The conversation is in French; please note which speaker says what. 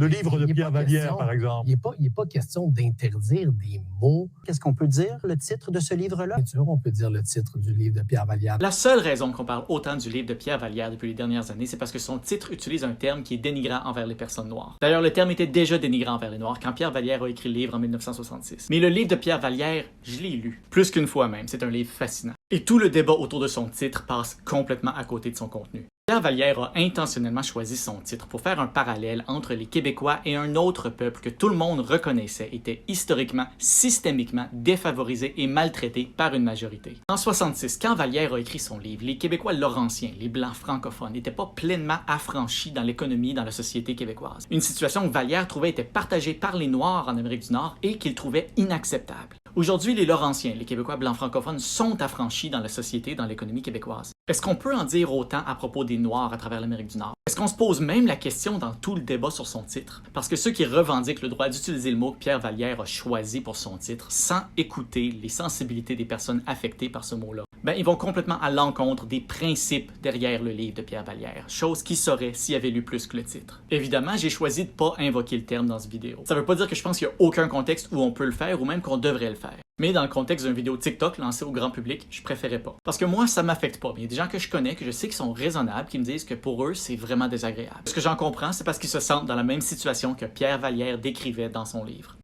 Speaker 1: le livre de Pierre Vallière, par exemple.
Speaker 2: Il n'est pas question d'interdire des mots.
Speaker 3: Qu'est-ce qu'on peut dire, le titre de ce livre-là?
Speaker 2: Bien sûr, on peut dire le titre du livre de Pierre Vallière.
Speaker 4: La seule raison qu'on parle autant du livre de Pierre Vallière depuis les dernières années, c'est parce que son titre utilise un terme qui est dénigrant envers les personnes noires. D'ailleurs, le terme était déjà dénigrant envers les Noirs quand Pierre Vallière a écrit le livre en 1966. Mais le livre de Pierre Vallière, je l'ai lu. Plus qu'une fois même, c'est un livre fascinant. Et tout le débat autour de son titre passe complètement à côté de son contenu. Pierre Vallière a intentionnellement choisi son titre pour faire un parallèle entre les Québécois et un autre peuple que tout le monde reconnaissait était historiquement, systémiquement défavorisé et maltraité par une majorité. En 1966, quand Vallière a écrit son livre, les Québécois laurentiens, les Blancs francophones, n'étaient pas pleinement affranchis dans l'économie, dans la société québécoise. Une situation que Vallière trouvait était partagée par les Noirs en Amérique du Nord et qu'il trouvait inacceptable. Aujourd'hui, les Laurentiens, les Québécois blancs francophones, sont affranchis dans la société, dans l'économie québécoise. Est-ce qu'on peut en dire autant à propos des Noirs à travers l'Amérique du Nord? Est-ce qu'on se pose même la question dans tout le débat sur son titre? Parce que ceux qui revendiquent le droit d'utiliser le mot que Pierre Vallière a choisi pour son titre sans écouter les sensibilités des personnes affectées par ce mot-là, ils vont complètement à l'encontre des principes derrière le livre de Pierre Vallière, chose qu'ils sauraient s'ils avaient lu plus que le titre. Évidemment, j'ai choisi de pas invoquer le terme dans cette vidéo. Ça veut pas dire que je pense qu'il y a aucun contexte où on peut le faire ou même qu'on devrait le faire. Mais dans le contexte d'une vidéo TikTok lancée au grand public, je préférais pas. Parce que moi, ça m'affecte pas. Mais il y a des gens que je connais, que je sais qui sont raisonnables, qui me disent que pour eux, c'est vraiment désagréable. Ce que j'en comprends, c'est parce qu'ils se sentent dans la même situation que Pierre Vallière décrivait dans son livre.